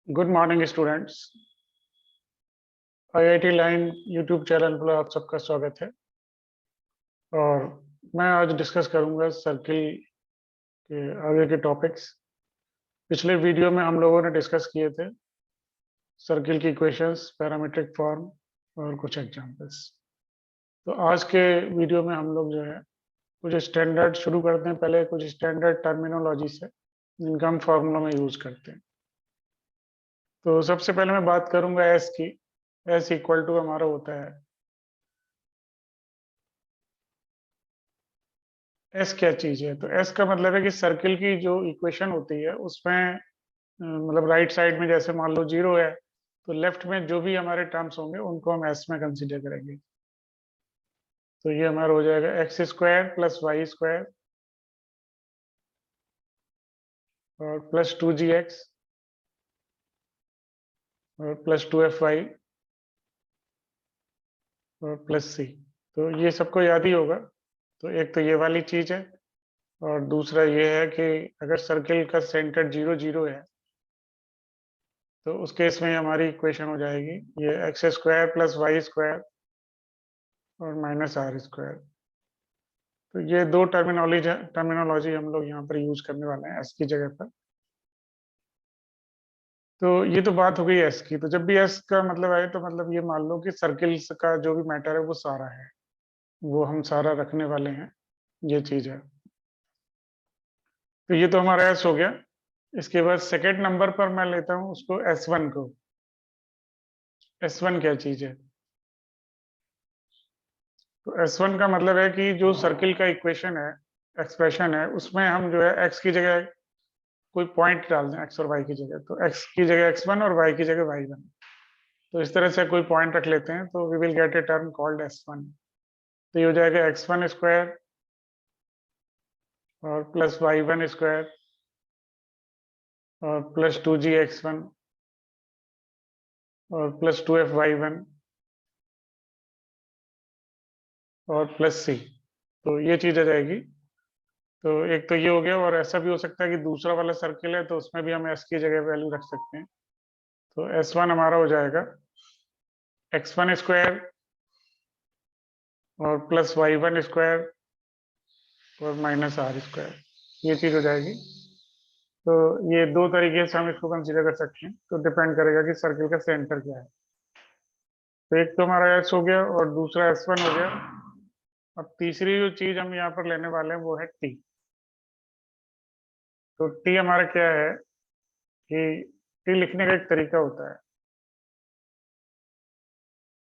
Good morning students. IIT line YouTube channel पर आप सबका स्वागत है। और मैं आज डिस्कस करूंगा सर्किल के आगे के टॉपिक्स। पिछले वीडियो में हम लोगों ने डिस्कस किए थे सर्किल की इक्वेशंस, पैरामीट्रिक फॉर्म और कुछ एग्जांपल्स। तो आज के वीडियो में हम लोग जो है कुछ स्टैंडर्ड शुरू करते हैं। पहले कुछ स्टैंडर्ड टर्मिनोलॉजी से जिनका हम फॉर्मूला में यूज करते हैं। तो सबसे पहले मैं बात करूंगा एस की। एस इक्वल टू हमारा होता है, एस क्या चीज है? तो एस का मतलब है कि सर्किल की जो इक्वेशन होती है उसमें मतलब राइट साइड में जैसे मान लो 0 है, तो लेफ्ट में जो भी हमारे टर्म्स होंगे उनको हम एस में कंसीडर करेंगे। तो ये हमारा हो जाएगा x square plus y square और प्लस 2gx और प्लस 2fy और प्लस सी। तो ये सबको याद ही होगा। तो एक तो ये वाली चीज है, और दूसरा ये है कि अगर सर्किल का सेंटर 0 0 है तो उस केस में हमारी इक्वेशन हो जाएगी ये x square plus y square और माइनस आर स्क्वायर। तो ये दो टर्मिनोलॉजी हम लोग यहाँ पर यूज करने वाले हैं एस की जगह पर। तो ये तो बात हो गई एस की। तो जब भी एस का मतलब आए तो मतलब ये मान लो कि सर्किल्स का जो भी मैटर है वो सारा है, वो हम सारा रखने वाले हैं, ये चीज है। तो ये तो हमारा एस हो गया। इसके बाद सेकेंड नंबर पर मैं लेता हूँ उसको एस वन को। एस वन क्या चीज है? तो एस वन का मतलब है कि जो सर्किल का इक्वेशन है, एक्सप्रेशन है, उसमें हम जो है एक्स की जगह कोई पॉइंट डाल दें, एक्स और वाई की जगह। तो एक्स की जगह एक्स वन और वाई की जगह वाई वन। तो इस तरह से कोई पॉइंट रख लेते हैं तो we will get a term called S one. तो ये हो जाएगा एक्स वन स्क्वायर और प्लस वाई वन स्क्वायर और प्लस 2gx1 और प्लस 2fy1 और प्लस सी। तो ये चीज आ जाएगी। तो एक तो ये हो गया, और ऐसा भी हो सकता है कि दूसरा वाला सर्किल है तो उसमें भी हम एस की जगह वैल्यू रख सकते हैं। तो एस वन हमारा हो जाएगा एक्स वन स्क्वायर और प्लस वाई वन स्क्वायर और माइनस आर स्क्वायर। ये चीज हो जाएगी। तो ये दो तरीके से हम इसको कंसीडर कर सकते हैं। तो डिपेंड करेगा कि सर्किल का सेंटर क्या है। तो एक तो हमारा एस हो गया और दूसरा एस वन हो गया। अब तीसरी जो चीज हम यहाँ पर लेने वाले हैं वो है टी। तो टी हमारा क्या है कि टी लिखने का एक तरीका होता है।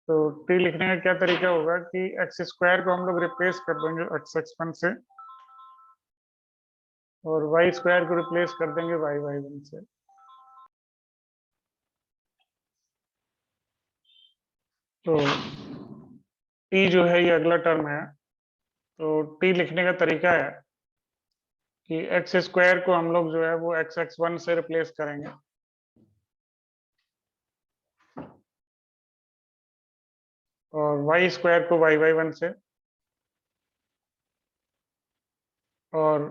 तो टी लिखने का क्या तरीका होगा कि एक्स स्क्वायर को हम लोग रिप्लेस कर देंगे एक्स एक्स वन से, और वाई स्क्वायर को रिप्लेस कर देंगे वाई वाई वन से। तो टी जो है ये अगला टर्म है। तो टी लिखने का तरीका है कि एक्स स्क्वायर को हम लोग जो है वो एक्स एक्स वन से रिप्लेस करेंगे, और वाई स्क्वायर को वाई वाई वन से, और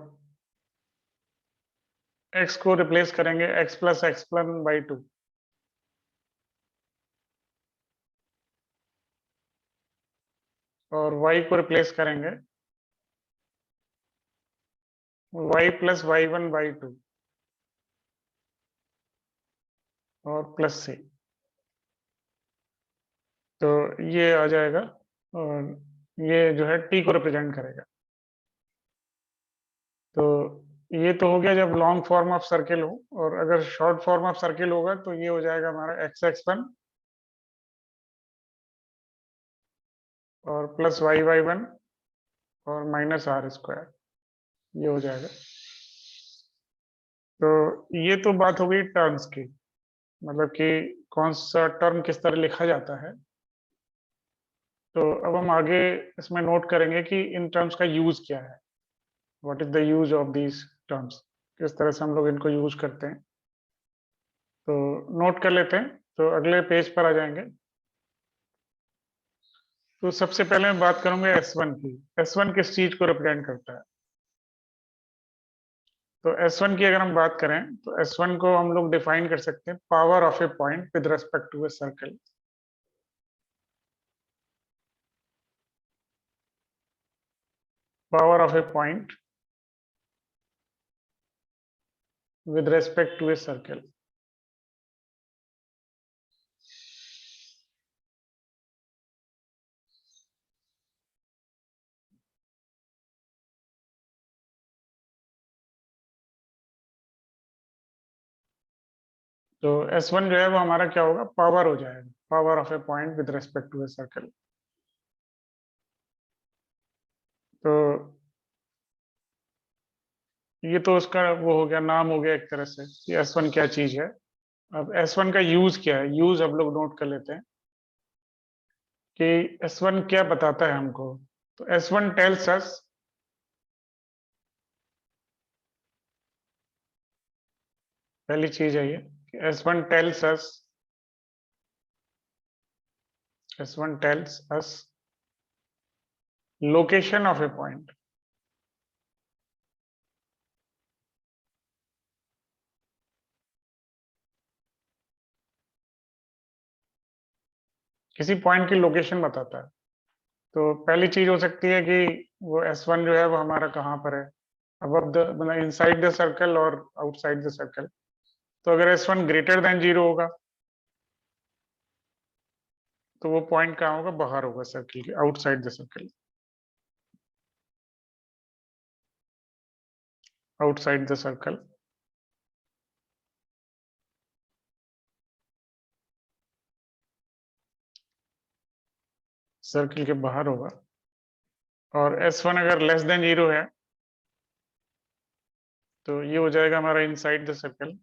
एक्स को रिप्लेस करेंगे x plus x plus by two. और वाई को रिप्लेस करेंगे y plus y one by two और प्लस सी। तो ये आ जाएगा, और ये जो है टी को रिप्रेजेंट करेगा। तो ये तो हो गया जब लॉन्ग फॉर्म ऑफ सर्किल हो, और अगर शॉर्ट फॉर्म ऑफ सर्किल होगा तो ये हो जाएगा हमारा एक्स एक्स वन और प्लस वाई वाई वन और माइनस आर स्क्वायर। ये हो जाएगा। तो ये तो बात हो गई टर्म्स की, मतलब कि कौन सा टर्म किस तरह लिखा जाता है। तो अब हम आगे इसमें नोट करेंगे कि इन टर्म्स का यूज क्या है। What is the use of these terms, किस तरह से हम लोग इनको यूज करते हैं। तो नोट कर लेते हैं। तो अगले पेज पर आ जाएंगे। तो सबसे पहले मैं बात करूंगा एस वन की। एस वन किस चीज को रिप्रेजेंट करता है? तो S1 की अगर हम बात करें तो S1 को हम लोग डिफाइन कर सकते हैं power of a point with respect to a circle. Power of a point with respect to a circle। तो S1 जो है वो हमारा क्या होगा, पावर हो जाएगा, power of a point with respect to a circle. तो ये तो उसका वो हो गया, नाम हो गया एक तरह से कि S1 क्या चीज है। अब S1 का यूज क्या है, यूज हम लोग नोट कर लेते हैं कि S1 क्या बताता है हमको। तो S1 टेल्स अस, पहली चीज है ये कि S1 tells us, S1 tells us location of a point. किसी पॉइंट की लोकेशन बताता है। तो पहली चीज हो सकती है कि वो S1 जो है वो हमारा कहाँ पर है, अबव द मतलब इनसाइड द सर्कल और आउटसाइड द सर्कल। तो अगर S1 ग्रेटर देन 0 होगा तो वो पॉइंट कहाँ होगा, बाहर होगा सर्कल के, outside the circle, outside the circle. Circle के बाहर होगा। और S1 अगर लेस देन 0 है तो ये हो जाएगा हमारा इनसाइड द सर्कल।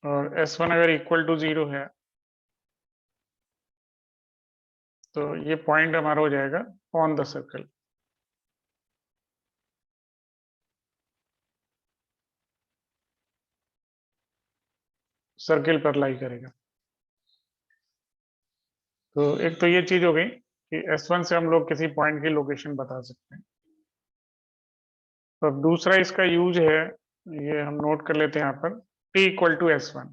और S1 अगर इक्वल टू 0 है तो ये पॉइंट हमारा हो जाएगा ऑन द सर्कल। सर्किल पर लाई करेगा। तो एक तो ये चीज हो गई कि S1 से हम लोग किसी पॉइंट की लोकेशन बता सकते हैं। तो अब दूसरा इसका यूज है, ये हम नोट कर लेते हैं यहाँ पर, T इक्वल टू S1।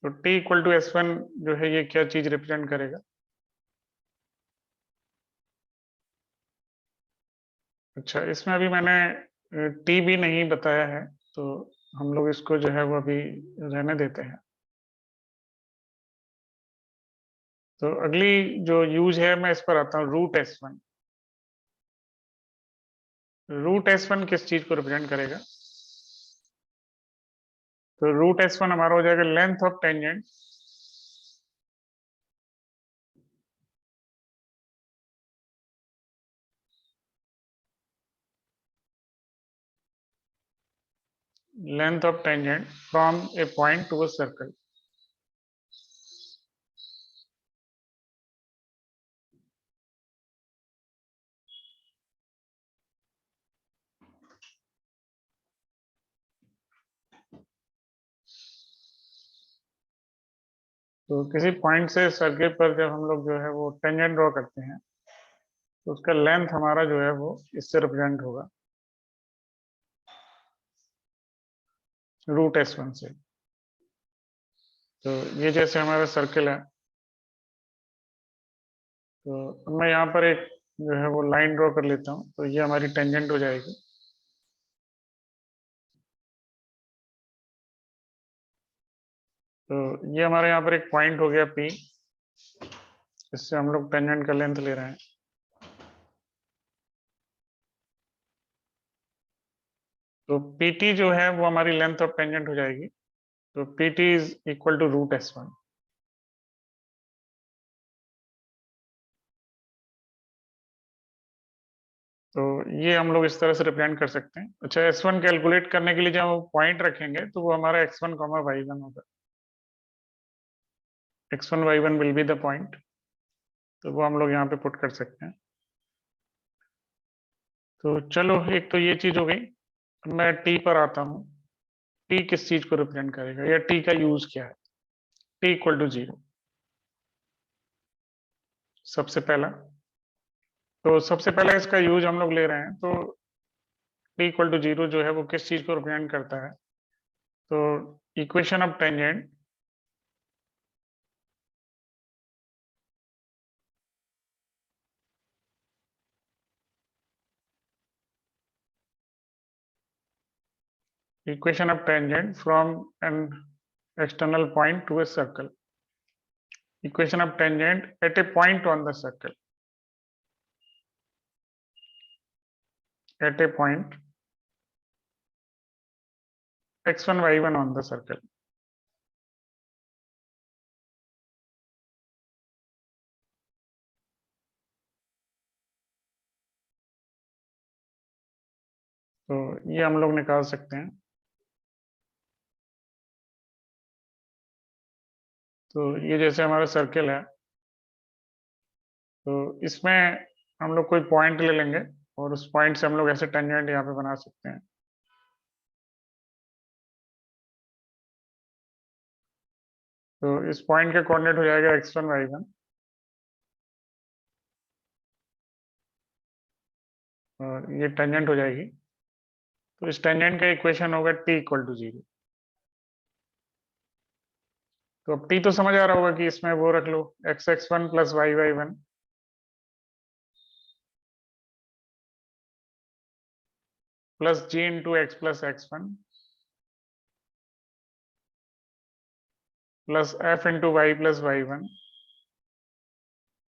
तो T इक्वल टू S1 जो है ये क्या चीज रिप्रेजेंट करेगा। अच्छा, इसमें अभी मैंने T भी नहीं बताया है, तो हम लोग इसको जो है वो अभी रहने देते हैं। तो अगली जो यूज है मैं इस पर आता हूँ, रूट S1। रूट S1 किस चीज को रिप्रेजेंट करेगा। तो रूट S1 हमारा हो जाएगा length of tangent from a point to a circle. तो किसी पॉइंट से सर्कल पर जब हम लोग जो है वो टेंजेंट ड्रॉ करते हैं तो उसका लेंथ हमारा जो है वो इससे रिप्रेजेंट होगा, रूट S1 से। तो ये जैसे हमारा सर्कल है, तो अब मैं यहाँ पर एक जो है वो लाइन ड्रॉ कर लेता हूँ, तो ये हमारी टेंजेंट हो जाएगी। तो ये हमारे यहाँ पर एक पॉइंट हो गया P, इससे हम लोग टेंजेंट का लेंथ ले रहे हैं। तो PT जो है वो हमारी लेंथ ऑफ टेंजेंट हो जाएगी। तो PT is equal to root S1। तो ये हम लोग इस तरह से रिप्रेजेंट कर सकते हैं। अच्छा, S1 कैलकुलेट करने के लिए जब हम पॉइंट रखेंगे तो वो हमारा x1, y1 होगा। x1, y1 will be the point. तो वो हम लोग यहाँ पे पुट कर सकते हैं। तो चलो, एक तो ये चीज हो गई। अब मैं T पर आता हूँ। टी किस चीज को रिप्रेजेंट करेगा या टी का यूज क्या है। टी इक्वल टू 0 सबसे पहला, तो सबसे पहला इसका यूज हम लोग ले रहे हैं, तो टी इक्वल टू 0 जो है वो किस चीज को रिप्रेजेंट करता है। तो equation of tangent from an external point to a circle. Equation of tangent at a point on the circle. At a point x1 y1 on the circle. तो ये हम लोग निकाल सकते हैं। तो ये जैसे हमारा सर्कल है, तो इसमें हम लोग कोई पॉइंट ले लेंगे और उस पॉइंट से हम लोग ऐसे टेंजेंट यहाँ पे बना सकते हैं। तो इस पॉइंट का कोऑर्डिनेट हो जाएगा x1 y1 और ये टेंजेंट हो जाएगी। तो इस टेंजेंट का इक्वेशन होगा t इक्वल टू 0। तो अब t तो समझ आ रहा होगा कि इसमें वो रख लो x(x1) plus y(y1) plus g into x plus x1 plus f into y plus y1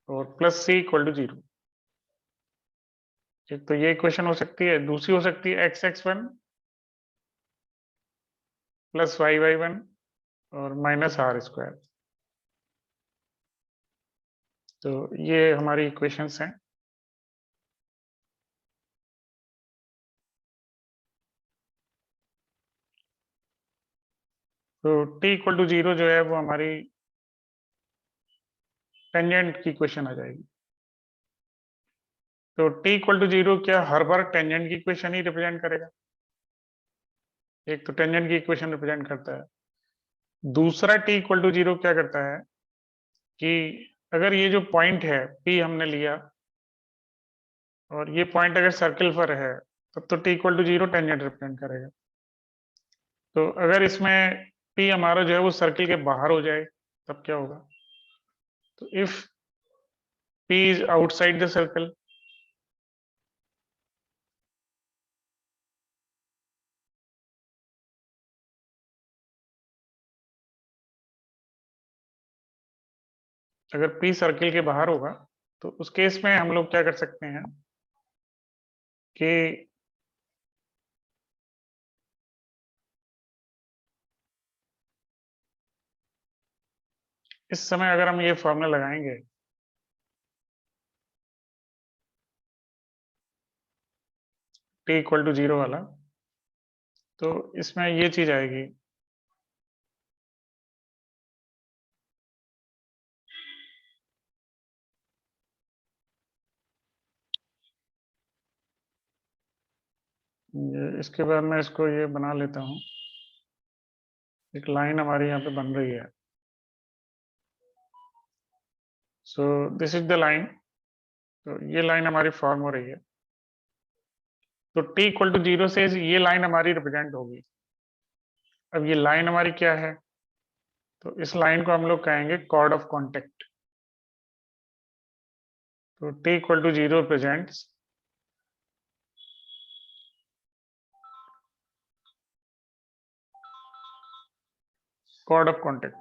और प्लस c इक्वल टू 0। ठीक, तो ये इक्वेशन हो सकती है। दूसरी हो सकती है x(x1) प्लस y(y1) और माइनस आर स्क्वायर। तो ये हमारी इक्वेशंस हैं। तो t इक्वल टू 0 जो है वो हमारी टेंजेंट की इक्वेशन आ जाएगी। तो t इक्वल टू 0 क्या हर बार टेंजेंट की इक्वेशन ही रिप्रेजेंट करेगा? एक तो टेंजेंट की इक्वेशन रिप्रेजेंट करता है, दूसरा t इक्वल टू 0 क्या करता है कि अगर ये जो पॉइंट है p हमने लिया और ये पॉइंट अगर सर्कल पर है तब तो t equal to 0 tangent represent करेगा। तो अगर इसमें p हमारा जो है वो सर्कल के बाहर हो जाए तब क्या होगा? तो if p is outside the circle, अगर p सर्कल के बाहर होगा तो उस केस में हम लोग क्या कर सकते हैं कि इस समय अगर हम ये फॉर्मूला लगाएंगे t इक्वल टू 0 वाला, तो इसमें ये चीज आएगी इसके बाद मैं इसको ये बना लेता हूँ। एक लाइन हमारी यहाँ पे बन रही है। सो दिस इज द लाइन। तो ये लाइन हमारी फॉर्म हो रही है। तो t इक्वल टू 0 से ये लाइन हमारी रिप्रेजेंट होगी। अब ये लाइन हमारी क्या है? तो इस लाइन को हम लोग कहेंगे कॉर्ड ऑफ कॉन्टेक्ट। तो t equal to 0 presents chord of contact.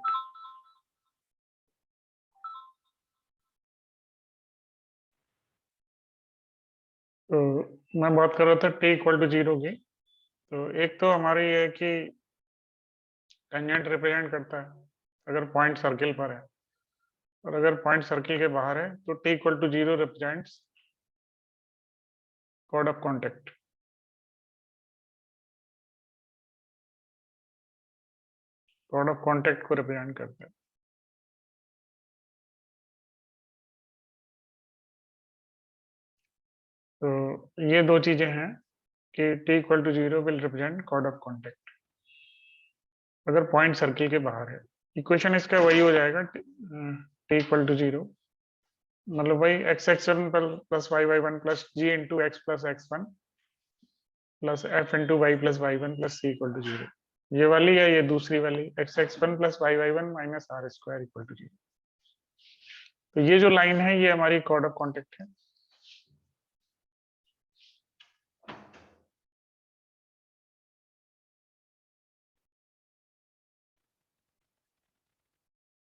तो मैं बात कर रहा था t इक्वल टू 0 की। तो एक तो हमारी ये है कि टेंजेंट रिप्रेजेंट करता है अगर पॉइंट सर्किल पर है, और अगर पॉइंट सर्किल के बाहर है तो t equal to 0 represents chord of contact. Chord of contact को रिप्रेजेंट करता है। तो ये दो चीजें हैं कि t equal to 0 will represent chord of contact. अगर पॉइंट सर्किल के बाहर है। इक्वेशन इसका वही हो जाएगा, टी इक्वल टू 0, मतलब वही x x one plus y one plus g into x plus x one plus f into y plus y one plus c equal to 0। ये वाली या ये दूसरी वाली x x one plus y one minus r square equal to 0। तो ये जो line है ये हमारी कोड ऑफ कॉन्टेक्ट है।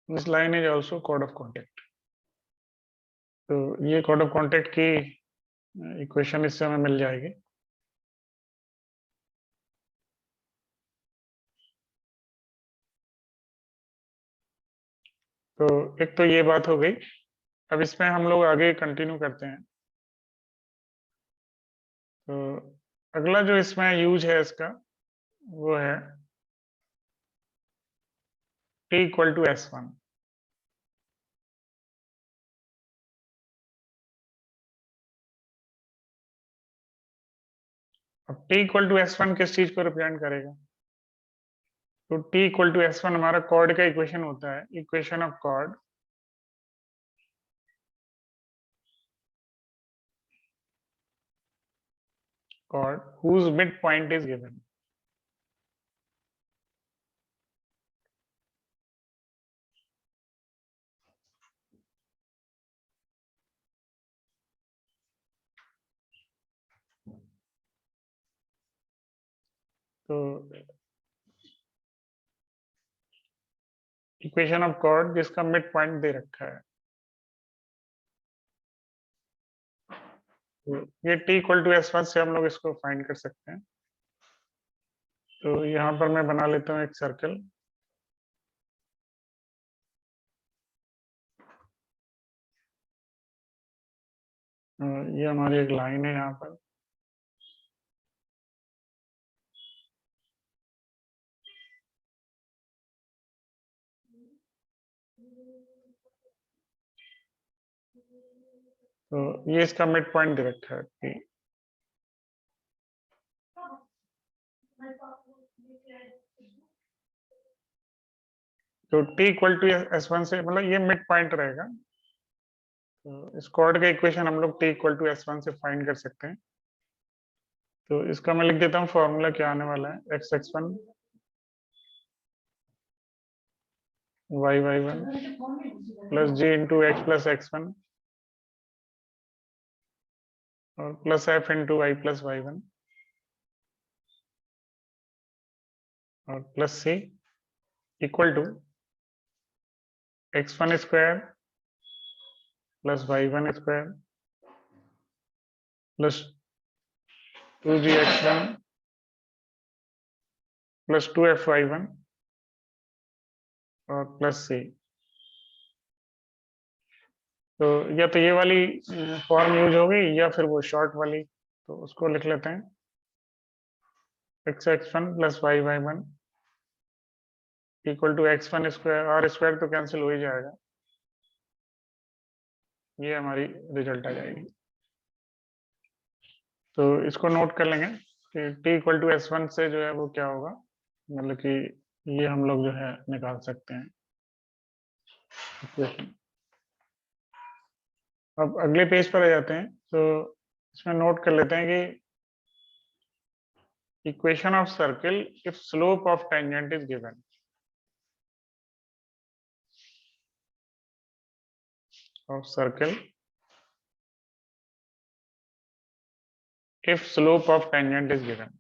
दिस लाइन इज ऑल्सो कोड ऑफ कॉन्टेक्ट। तो ये कोड ऑफ कॉन्टेक्ट की इक्वेशन इससे हमें मिल जाएगी। तो एक तो ये बात हो गई। अब इसमें हम लोग आगे कंटिन्यू करते हैं। तो अगला जो इसमें यूज है इसका वो है t इक्वल टू s1। अब t इक्वल टू s1 किस चीज को रिप्रेजेंट करेगा? तो t इक्वल टू s1 हमारा कॉर्ड का इक्वेशन होता है, equation of chord whose midpoint is given। तो इक्वेशन ऑफ कॉर्ड जिसका मिड पॉइंट दे रखा है, तो ये t इक्वल टू s1 से हम लोग इसको फाइंड कर सकते हैं। तो यहाँ पर मैं बना लेता हूँ एक सर्कल। ये हमारी एक लाइन है यहाँ पर। तो ये इसका मिड पॉइंट दे रखा है t। तो t इक्वल टू s1 से मतलब ये मिड पॉइंट रहेगा। तो इस कॉर्ड का इक्वेशन हम लोग t इक्वल टू s1 से फाइंड कर सकते हैं। तो इसका मैं लिख देता हूँ फॉर्मूला क्या आने वाला है, x x one y y one plus g into x plus x one और plus f into y plus y one और plus c equal to x one square plus y one square plus 2gx1 plus 2fy1 और plus c. तो या तो ये वाली form use होगी या फिर वो शॉर्ट वाली, तो उसको लिख लेते हैं x x one plus y y one equal to x one square, r square तो कैंसिल हो ही जाएगा, ये हमारी रिजल्ट आ जाएगी। तो इसको नोट कर लेंगे कि t equal to S one से जो है वो क्या होगा, मतलब कि ये हम लोग जो है निकाल सकते हैं इक्वेशन। अब अगले पेज पर आ जाते हैं। तो इसमें नोट कर लेते हैं कि equation of circle if slope of tangent is given। of circle if slope of tangent is given।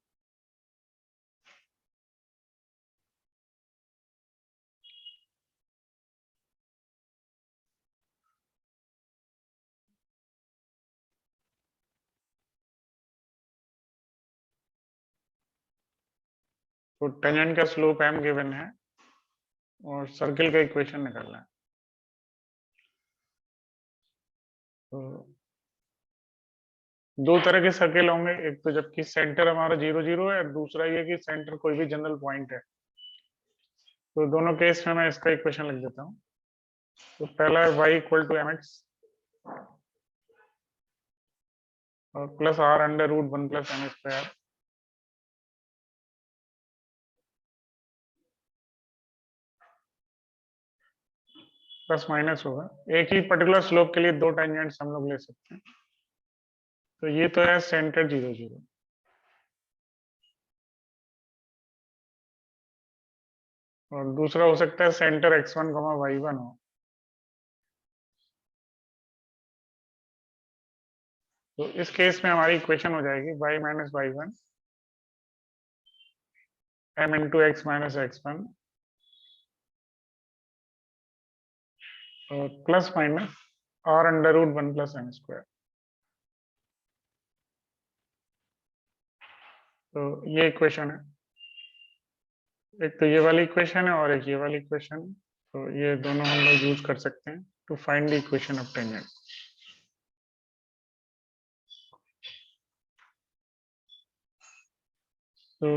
तो टेंजेंट का स्लोप m गिवन है और सर्किल का इक्वेशन निकालना है। तो दो तरह के सर्किल होंगे, एक तो जबकि सेंटर हमारा 0 0 है और दूसरा ये कि सेंटर कोई भी जनरल पॉइंट है। तो दोनों केस में मैं इसका इक्वेशन लिख देता हूँ। तो पहला है y equal to m x और plus r under root one plus m square plus minus होगा, एक ही पर्टिकुलर स्लोप के लिए दो टेंजेंट्स हम लोग ले सकते हैं। तो ये तो है सेंटर 0 0, और दूसरा हो सकता है सेंटर x1, y1 हो। तो इस केस में हमारी इक्वेशन हो जाएगी y minus y one m into x minus x1 और plus minus r under root 1 plus m square. तो ये इक्वेशन है, एक तो ये वाली इक्वेशन है और एक ये वाली इक्वेशन है। तो ये दोनों हम लोग यूज कर सकते हैं to find the equation of tangent. तो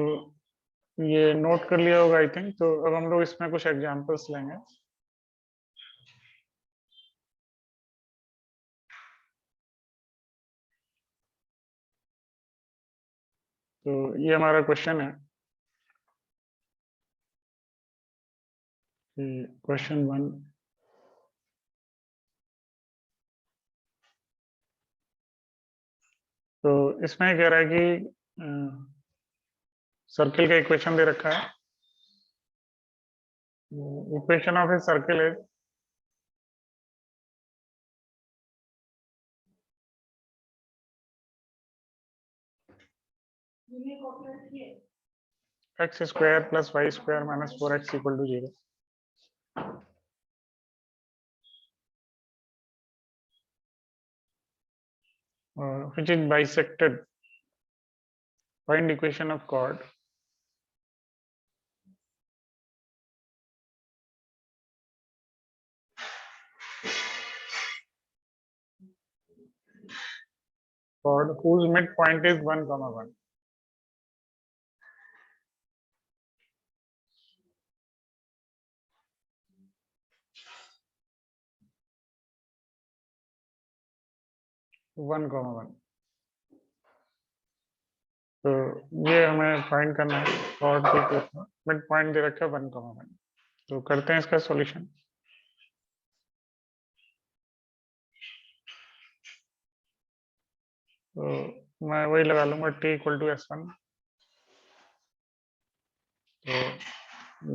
ये नोट कर लिया होगा आई थिंक। तो अब हम लोग इसमें कुछ एग्जांपल्स लेंगे। तो ये हमारा क्वेश्चन है कि क्वेश्चन 1, तो इसमें कह रहा है कि सर्किल का इक्वेशन दे रखा है। Equation of a circle is x square plus y square minus 4x equal to 0, which is bisected. Find equation of chord. Chord whose midpoint is 1, 1. One comma one. तो ये हमें फाइंड करना है, chord के case में mid point दे रखा है 1, 1। तो करते हैं इसका सॉल्यूशन। तो मैं वही लगा लूंगा t इक्वल टू s1। तो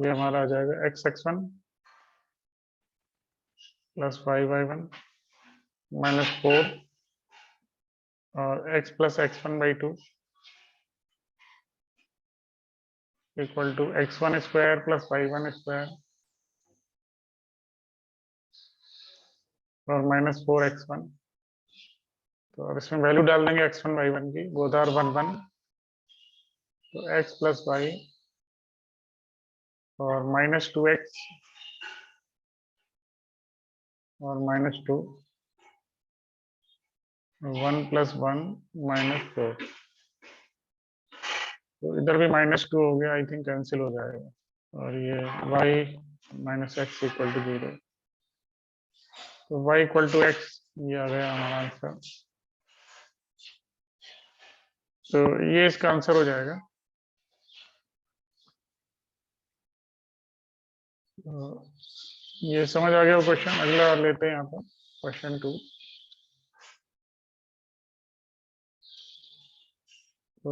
ये हमारा आ जाएगा x x1 plus y y1 minus 4 और x plus x1 by 2 equal to x1 square plus y1 square और माइनस 4x1। तो अब इसमें वैल्यू डाल देंगे x1 y1 की, बोथ आर 1 1। तो x प्लस वाई और माइनस 2x और माइनस 2, 1 प्लस 1 माइनस 4। तो इधर भी माइनस 2 हो गया, आई थिंक कैंसिल हो जाएगा। और ये y minus x equal to 0। तो y इक्वल टू एक्स, ये आ गया हमारा आंसर। तो ये इसका आंसर हो जाएगा। तो ये समझ आ गया क्वेश्चन। अगला लेते हैं यहाँ पर क्वेश्चन 2। तो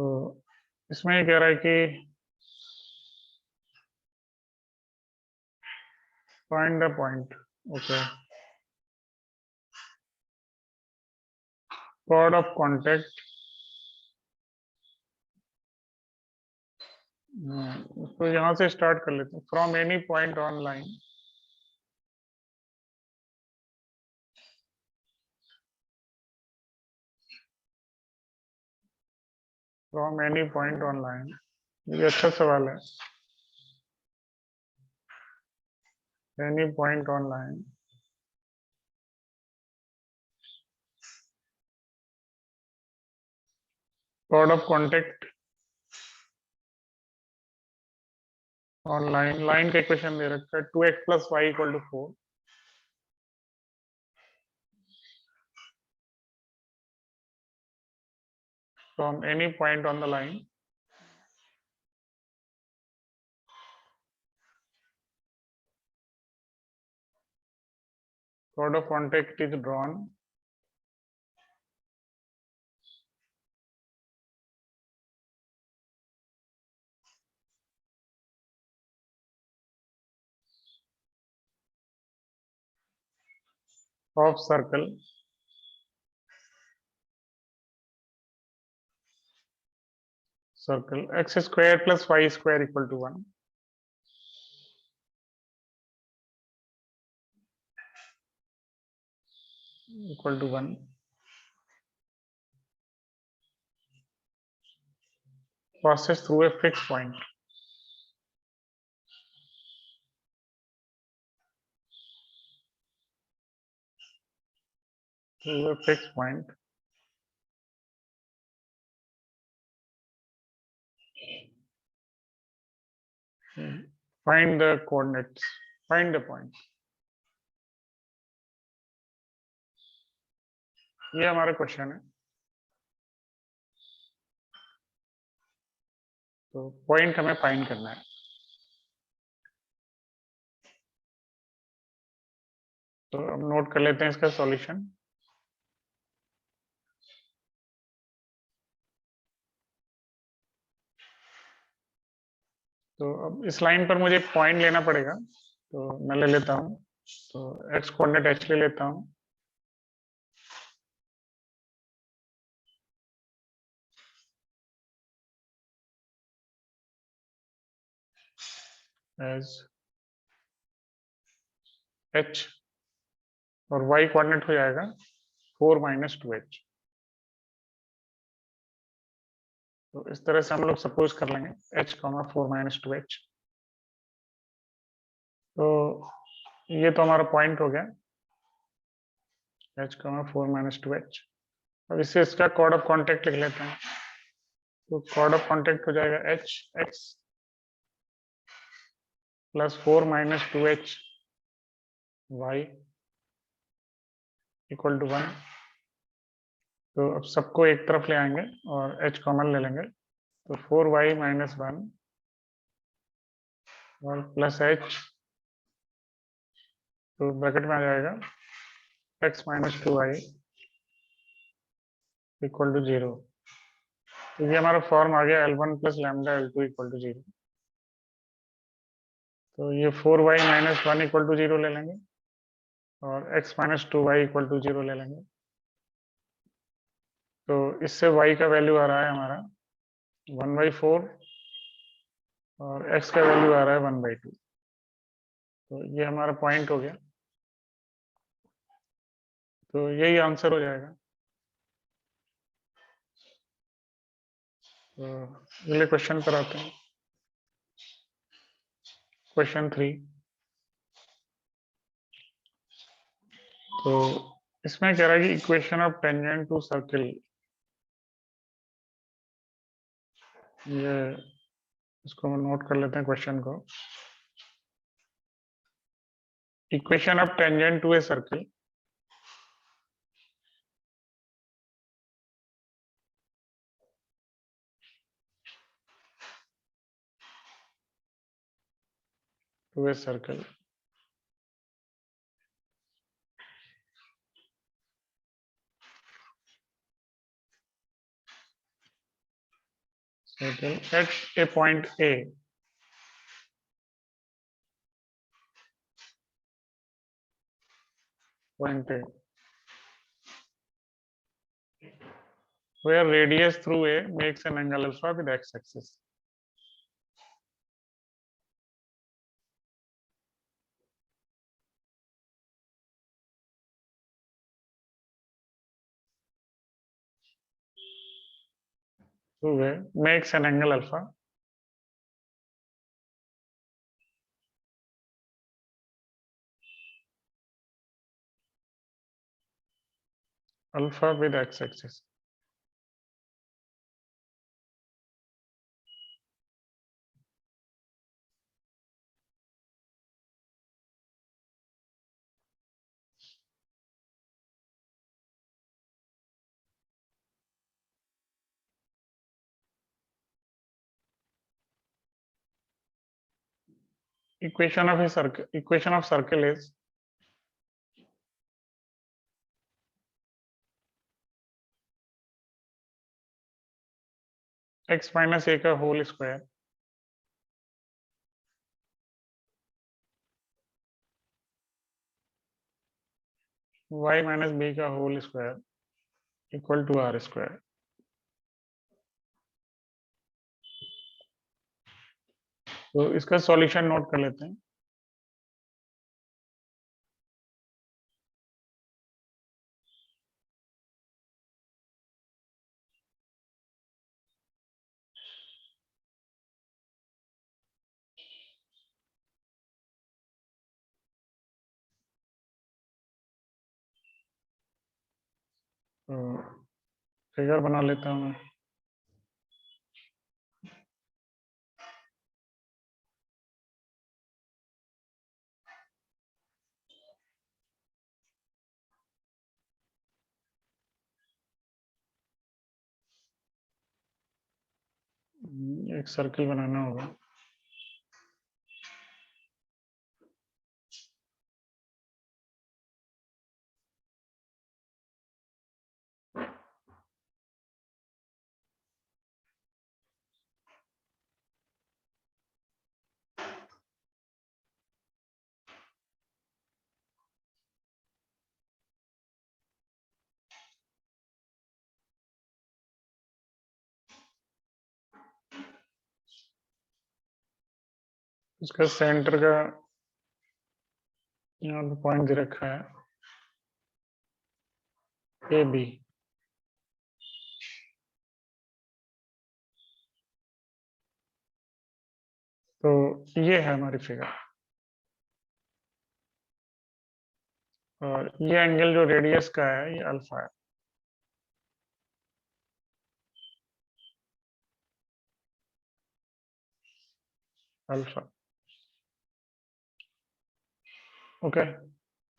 इसमें ये कह रहा है कि find the point, okay, chord of contact। तो यहाँ से स्टार्ट कर लेते हैं। From any point on line, from any point on line, ये अच्छा सवाल है। Any point on line, chord of contact on line, line का इक्वेशन दे रखा है 2x plus y equal to 4। From any point on the line, code of contact is drawn of circle x square plus y square equal to 1. Equal to 1. Passes through a fixed point. Through a fixed point. Find the coordinates. Find the point. ये हमारा question है. तो point हमें find करना है. तो अब note कर लेते हैं इसका सॉल्यूशन. तो अब इस लाइन पर मुझे पॉइंट लेना पड़ेगा. तो मैं ले लेता हूँ. तो एक्स कोऑर्डिनेट एच ले लेता हूँ. एज एच और y कोऑर्डिनेट हो जाएगा 4 माइनस 2h. तो इस तरह से हम लोग सपोज कर लेंगे h, 4 माइनस 2h. तो ये तो हमारा पॉइंट हो गया h, 4 माइनस 2h. अब इससे इसका कॉर्ड ऑफ कॉन्टेक्ट लिख लेते हैं. तो कॉर्ड ऑफ कॉन्टेक्ट हो जाएगा h x plus 4 minus 2h y equal to 1. तो अब सबको एक तरफ ले आएंगे और h कॉमन ले लेंगे. तो 4y माइनस 1 और प्लस h. तो ब्रैकेट में आ जाएगा x minus 2y equal to 0. तो ये हमारा फॉर्म आ गया L1 plus lambda L2 equal to 0. तो ये 4y माइनस 1 इक्वल टू 0 ले लेंगे और x minus 2y equal to 0 ले लेंगे. तो इससे y का वैल्यू आ रहा है हमारा 1/4 और x का वैल्यू आ रहा है 1/2. तो ये हमारा पॉइंट हो गया. तो यही आंसर हो जाएगा. तो अगले क्वेश्चन पर आते हैं. क्वेश्चन 3. तो इसमें कह रहा है कि equation of tangent to circle. ये इसको हम नोट कर लेते हैं क्वेश्चन को. Equation of tangent to a circle to a circle. Circle at a point A. Point A. Where radius through A makes an angle alpha with x-axis. Through A makes an angle alpha. Alpha with x-axis. Equation of a circle. Equation of circle is x minus a का whole square y minus b का whole square equal to r square. तो इसका solution note कर लेते हैं। तो figure बना लेता हूँ मैं। एक सर्किल बनाना होगा। इसका सेंटर का यहाँ पे पॉइंट दे रखा है ए बी। तो ये है हमारी फिगर, और ये एंगल जो रेडियस का है ये अल्फा है। Alpha okay.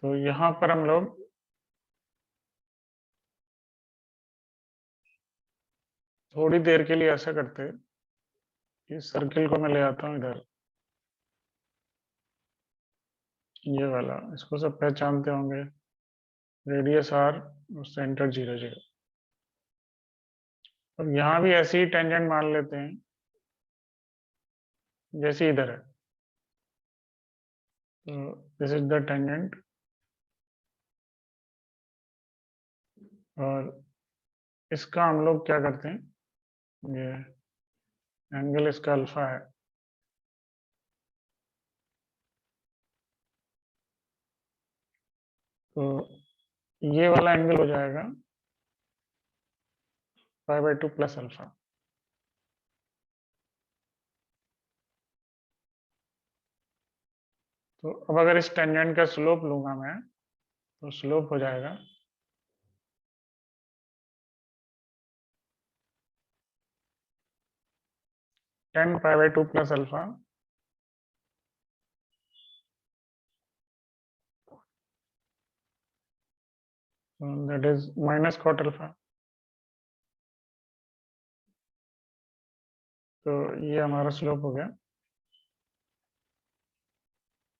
तो यहाँ पर हम लोग थोड़ी देर के लिए ऐसा करते हैं कि सर्किल को मैं ले आता हूँ इधर, ये वाला, इसको सब पहचानते होंगे, रेडियस आर और सेंटर 0 0। अब यहाँ भी ऐसे ही टेंजेंट मान लेते हैं जैसे इधर है। तो दिस इज द टेंजेंट, और इसका हम लोग क्या करते हैं, ये एंगल इसका अल्फा है। तो ये वाला एंगल हो जाएगा π/2 प्लस अल्फा। तो अब अगर इस टेंजेंट का स्लोप लूंगा मैं, तो स्लोप हो जाएगा tan π/2 plus alpha that is minus cot alpha. तो ये हमारा स्लोप हो गया।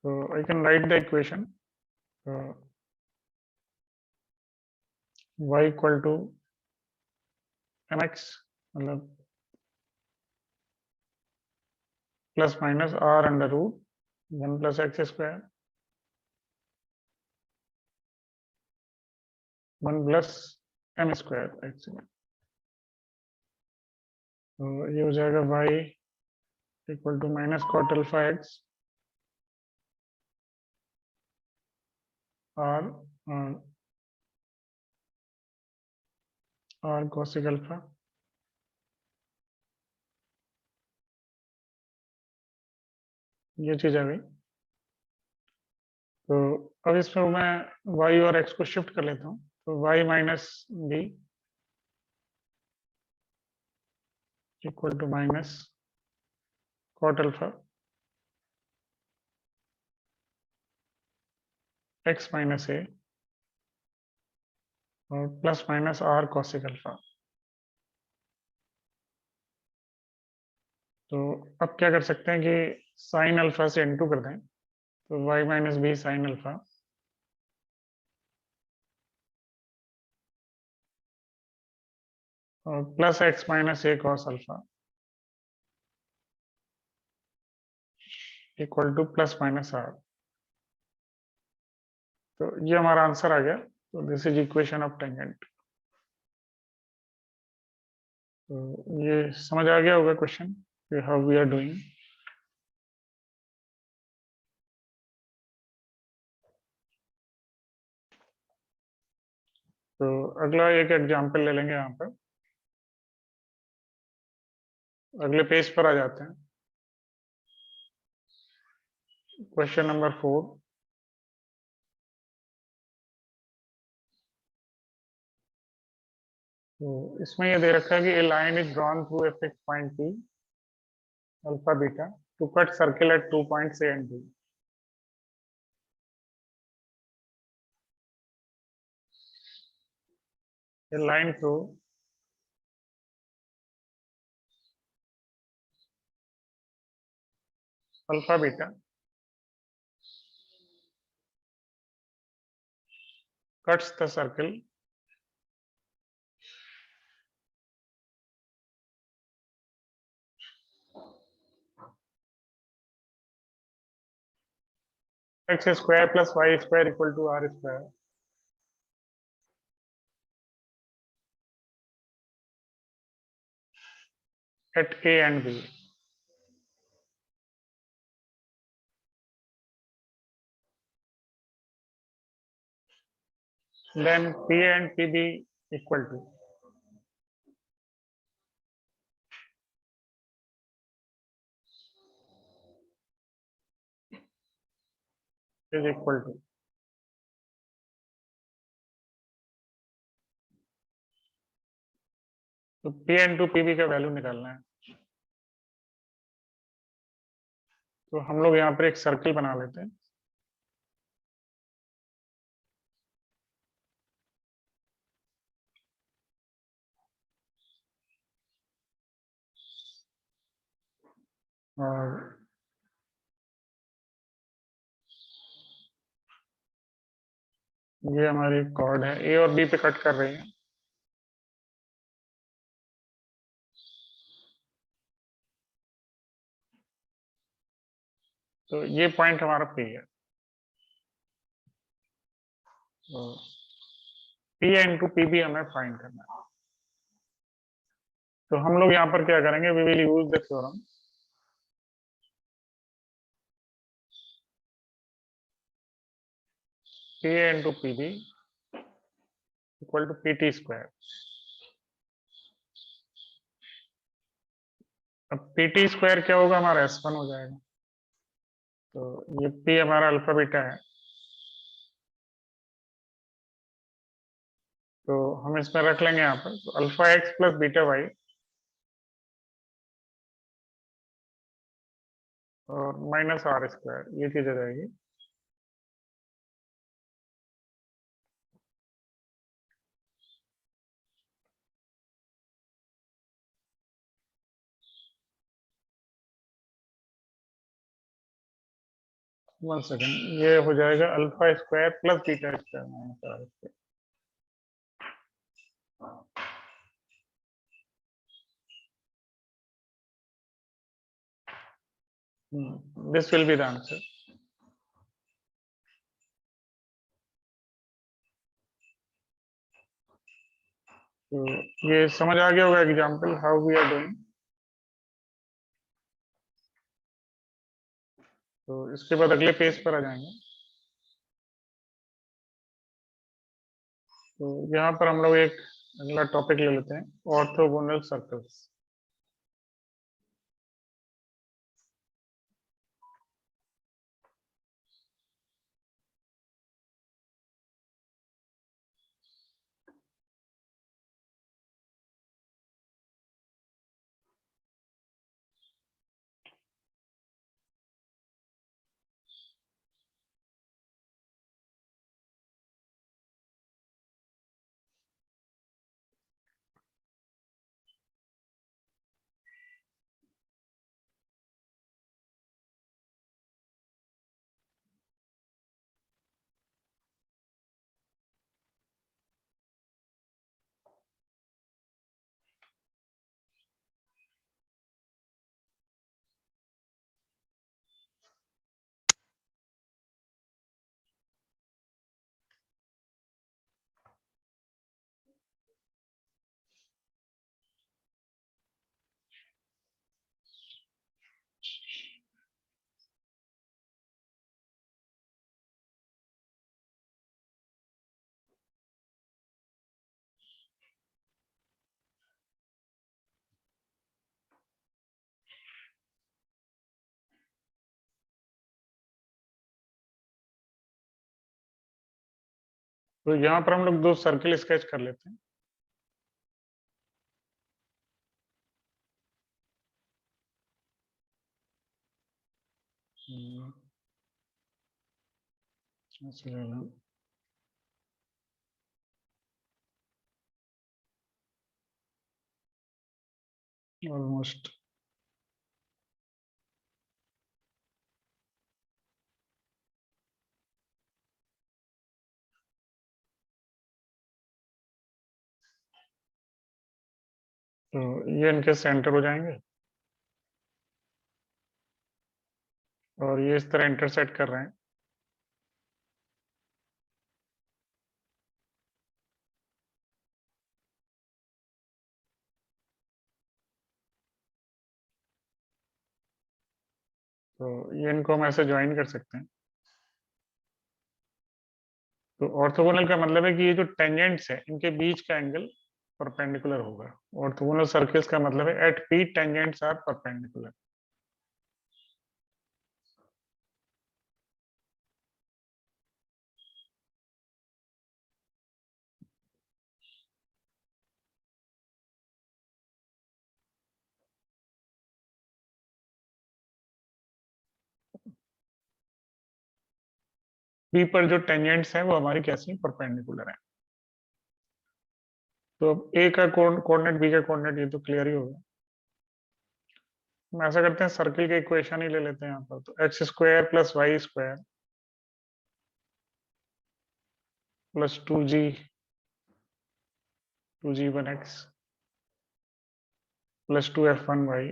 तो I can write the equation. तो y इक्वल टू mx, मतलब plus minus r under root 1 plus x square 1 plus m square x. तो ये हो जाएगा y equal to minus cot alpha x r r cosec alpha. ये चीज आ गई। तो अब इसमें मैं y और x को शिफ्ट कर लेता हूँ। तो y minus b equal to minus cot alpha x minus a और plus minus r cosec alpha. तो अब क्या कर सकते हैं कि साइन अल्फा से इनटू कर दें। तो y minus b sine alpha और plus x minus a cos alpha. Equal to plus minus r. तो ये हमारा आंसर आ गया। तो this is equation of tangent. तो ये समझ आ गया होगा क्वेश्चन कि हाउ वी आर डूइंग। तो अगला एक एग्जांपल ले लेंगे यहाँ पर। अगले पेज पर आ जाते हैं। Question number 4। तो इसमें ये दे रखा है कि a line is drawn through a fix point P alpha beta to cut circle at 2 points A and B. A line through alpha beta cuts the circle x square plus y square equal to r square at a and b. Then p and pb equal to is equal to। तो p and to pb का value निकालना है। तो हम लोग यहाँ पर एक सर्किल बना लेते हैं। और ये हमारी कॉर्ड है, ए और बी पे कट कर रही है। तो ये पॉइंट हमारा पी है। तो पी इंटू पी भी हमें फाइंड करना है। तो हम लोग यहाँ पर क्या करेंगे, we will use the theorem P into P B equal to P T square. अब पी टी स्क्वायर क्या होगा, हमारा एस वन हो जाएगा। तो ये पी हमारा अल्फा बीटा है। तो हम इसमें रख लेंगे यहाँ पर, तो alpha x plus beta y और माइनस आर स्क्वायर, ये चीज आ जाएगी। वन सेकेंड, ये हो जाएगा alpha square plus beta square minus r square. This will be the answer. तो ये समझ आ गया होगा example how we are doing. तो इसके बाद अगले पेज पर आ जाएंगे। तो यहाँ पर हम लोग एक अगला टॉपिक ले लेते हैं, ऑर्थोगोनल सर्कल्स। तो यहाँ पर हम लोग दो सर्किल स्केच कर लेते हैं। ऐसे ले लो। ऑलमोस्ट तो ये इनके सेंटर हो जाएंगे और ये इस तरह इंटरसेक्ट कर रहे हैं। तो ये इनको हम ऐसे ज्वाइन कर सकते हैं। तो ऑर्थोगोनल का मतलब है कि ये जो टेंजेंट्स है इनके बीच का एंगल परपेंडिकुलर होगा। ऑर्थोगोनल सर्किल्स का मतलब है at P tangents are perpendicular. P पर जो टेंजेंट्स हैं वो हमारी कैसी परपेंडिकुलर है। तो अब ए का कोऑर्डिनेट बी का कोऑर्डिनेट ये तो क्लियर ही होगा। हम ऐसा करते हैं सर्किल के इक्वेशन ही ले लेते हैं यहाँ पर। तो x square plus y square plus 2g 1x plus 2f1y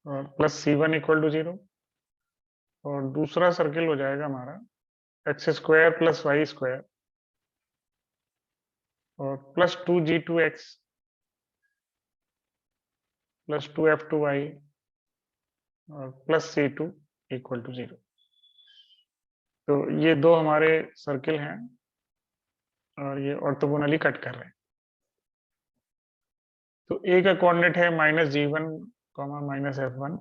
और प्लस c1 इक्वल टू 0। और दूसरा सर्किल हो जाएगा हमारा x square plus y square और plus 2g 2x plus 2f2y और प्लस c2 इक्वल टू 0। तो ये दो हमारे सर्किल हैं और ये ऑर्थोगोनली कट कर रहे हैं। तो ए का कोऑर्डिनेट है -g1 -f1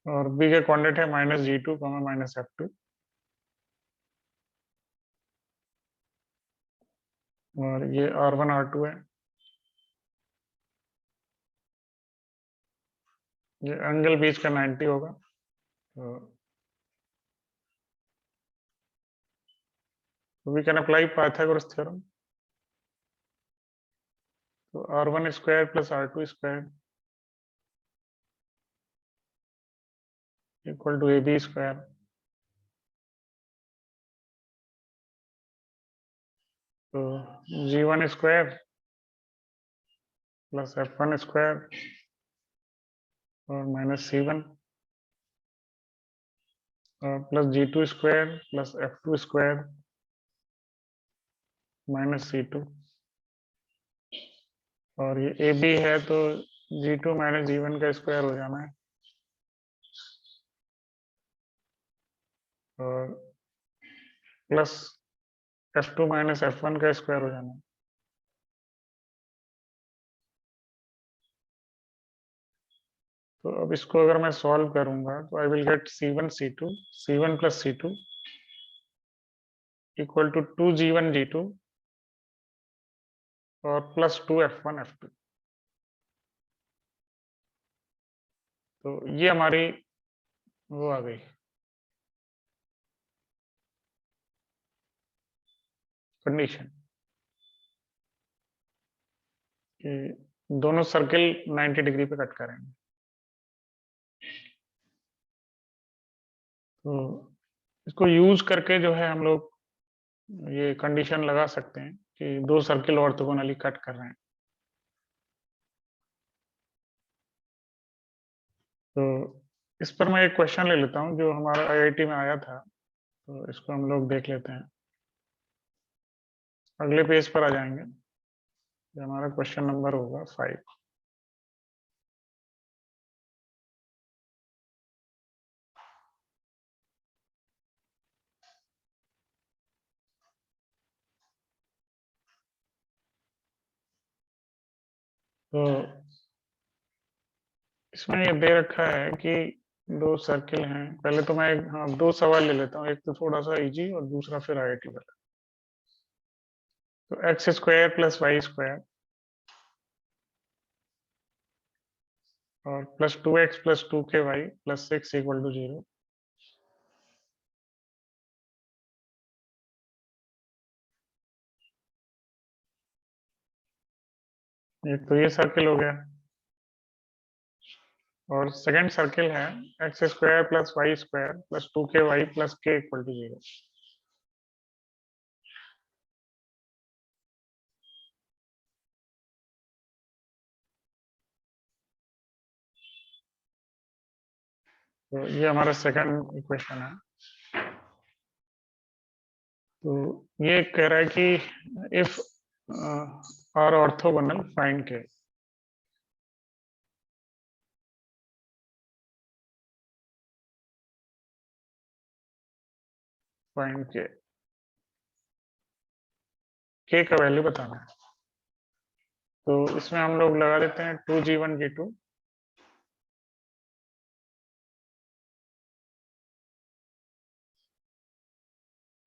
और बी का कोऑर्डिनेट है -g2 -f2 और ये r1 r2 है। ये एंगल बीच का 90 होगा। तो we can apply Pythagoras theorem. तो r1 square plus r2 square equal to ab square. तो g1 square plus f1 square और माइनस c1 और plus g2 square plus f2 square minus c2 और ये ab है तो g2 माइनस g1 का square हो जाना है और प्लस f2 माइनस f1 का स्क्वायर हो जाना है। तो अब इसको अगर मैं सॉल्व करूंगा तो I will get c1 plus c2 equal to 2g1 g2 और प्लस 2f1 f2। तो ये हमारी वो आ गई कंडीशन कि दोनों सर्किल 90 डिग्री पे कट करेंगे। तो इसको यूज करके जो है हम लोग ये कंडीशन लगा सकते हैं कि दो सर्किल ऑर्थोगोनली कट कर रहे हैं। तो इस पर मैं एक क्वेश्चन ले लेता हूं जो हमारा आईआईटी में आया था। तो इसको हम लोग देख लेते हैं। अगले पेज पर आ जाएंगे। ये हमारा क्वेश्चन नंबर होगा 5। तो इसमें ये दे रखा है कि दो सर्किल हैं। पहले तो मैं हाँ दो सवाल ले लेता हूँ, एक तो थोड़ा सा इजी और दूसरा फिर आईआईटी वाला। तो x square plus y square और plus 2x plus 2ky plus 6 equal to 0। एक तो ये सर्किल हो गया और सेकंड सर्किल है x square plus y square plus 2ky plus k equal to 0। तो ये हमारा सेकंड इक्वेशन है। तो ये कह रहा है कि इफ आर ऑर्थोगोनल फाइंड के। फाइंड के का वैल्यू बताना है। तो इसमें हम लोग लगा देते हैं 2g1 g2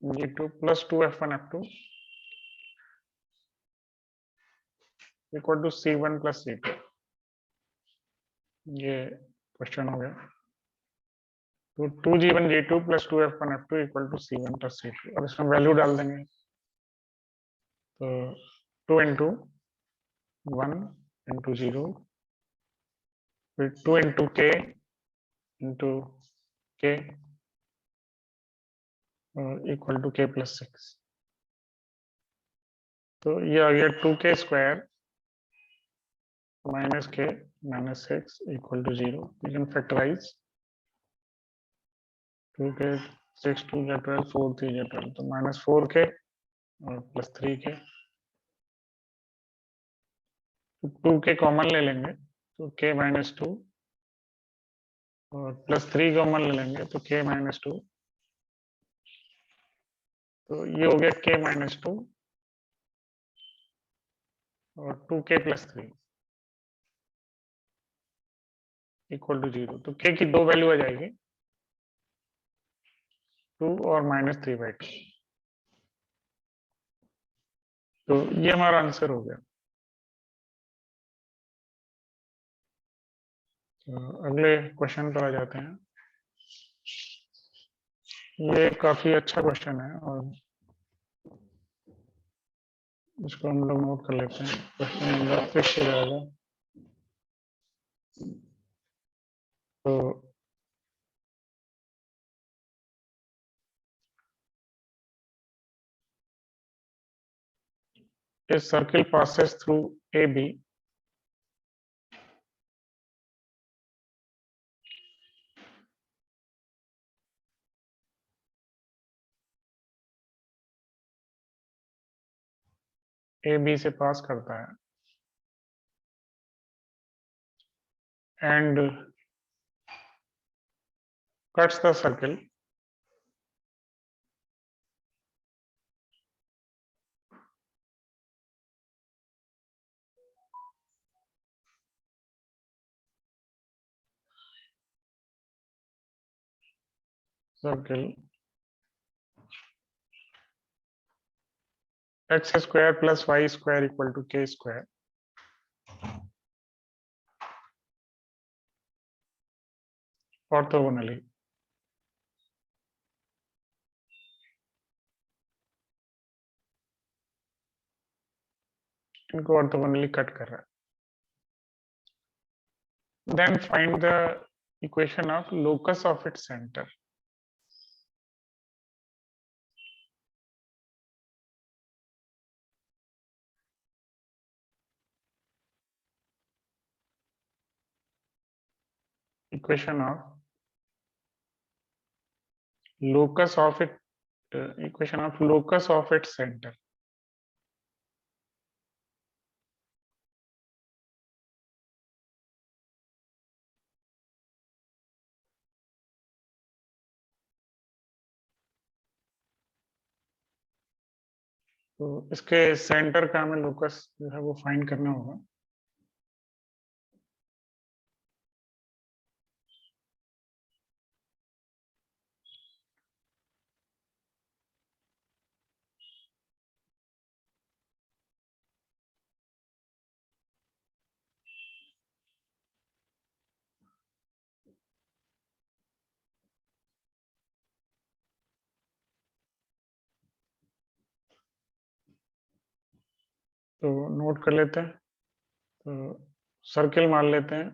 g2 plus 2f1 f2 equal to c1 plus c2। ये क्वेश्चन हो गया। तो 2g1 g2 plus 2f1 f2 equal to c1 plus c2 और इसमें वैल्यू डाल देंगे। तो 2 इंटू 1 इंटू 0 फिर 2 into k into k equal to k plus 6। तो ये आ गया 2k square minus k minus 6 equal to 0। You can factorize 2k 6 2 या 12 4 3 या 12 तो माइनस 4k और प्लस 3k। तो 2k कॉमन ले लेंगे तो k माइनस 2 और प्लस 3 कॉमन ले लेंगे तो k माइनस 2। तो ये हो गया k माइनस 2 और 2k प्लस 3 इक्वल टू 0। तो k की दो वैल्यू आ जाएगी 2 और माइनस 3/2। तो ये हमारा आंसर हो गया। तो अगले क्वेश्चन पर आ जाते हैं। ये काफी अच्छा क्वेश्चन है और इसको हम लोग नोट कर लेते हैं। क्वेश्चन नंबर 6 हो जाएगा। तो a circle passes through AB AB से पास करता है and cuts the circle circle x square plus y square equal to k square orthogonally. इनको ऑर्थोगोनली कट कर रहा है। Then find the equation of locus of its centre. Equation of locus of it equation of locus of its center। तो इसके centre का हमें locus जो है वो फाइंड करना होगा। तो नोट कर लेते हैं। तो सर्किल मान लेते हैं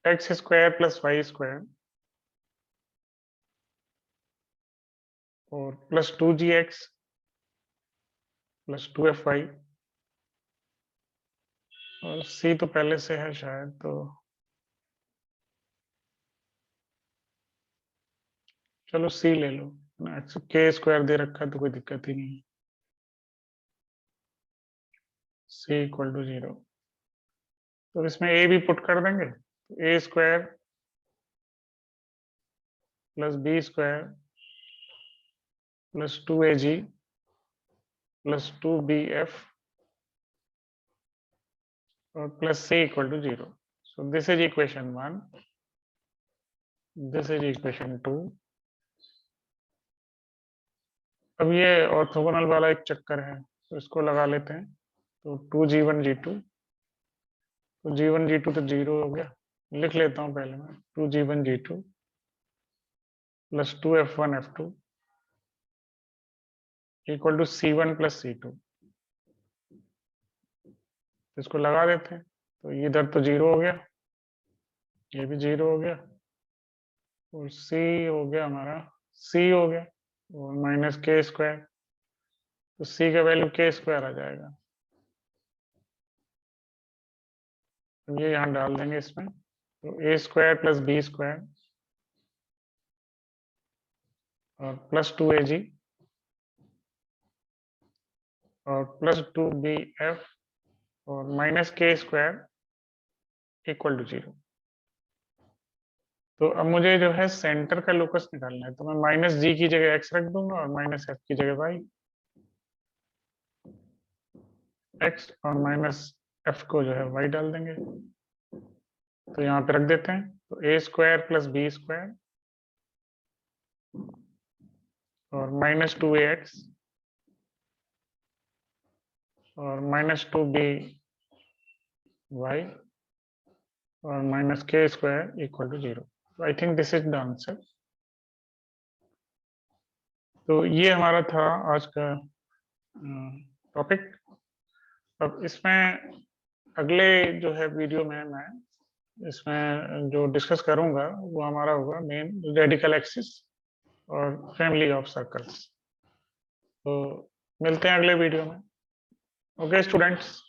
x square plus y square और प्लस 2gx प्लस 2fy, और c तो पहले से है शायद, तो चलो c ले लो ना, k स्क्वायर दे रखा है तो कोई दिक्कत ही नहीं है। c इक्वल टू 0, तो इसमें a भी पुट कर देंगे, तो a square plus b square plus 2ag plus 2bf और plus c equal to 0। So this is equation 1, this is equation 2। अब ये ऑर्थोगोनल वाला एक चक्कर है, तो इसको लगा लेते हैं। तो 2g1 g2, तो g1 g2 तो 0 हो गया, लिख लेता हूँ पहले मैं 2g1 g2 plus 2f1 f2 equal to c1 plus c2। इसको लगा देते हैं, तो इधर तो 0 हो गया, ये भी 0 हो गया, और c हो गया हमारा, c हो गया और माइनस के स्क्वायर, तो c का वैल्यू के स्क्वायर आ जाएगा। ये यहाँ डाल देंगे इसमें, तो ए स्क्वायर प्लस बी स्क्वायर और प्लस 2ag और प्लस 2bf और माइनस के स्क्वायर इक्वल टू 0। तो अब मुझे जो है सेंटर का लोकस निकालना है, तो मैं माइनस जी की जगह एक्स रख दूंगा और माइनस एफ की जगह वाई, एक्स और माइनस एफ को जो है वाई डाल देंगे। तो यहाँ पे रख देते हैं, तो ए स्क्वायर प्लस बी स्क्वायर और माइनस 2ax और माइनस 2by और माइनस के स्क्वायर इक्वल टू 0। तो I think this is the answer. तो ये हमारा था आज का टॉपिक। अब इसमें अगले जो है वीडियो में मैं इसमें जो डिस्कस करूंगा वो हमारा होगा मेन रेडिकल एक्सिस और फैमिली ऑफ सर्कल्स। तो मिलते हैं अगले वीडियो में। Okay students.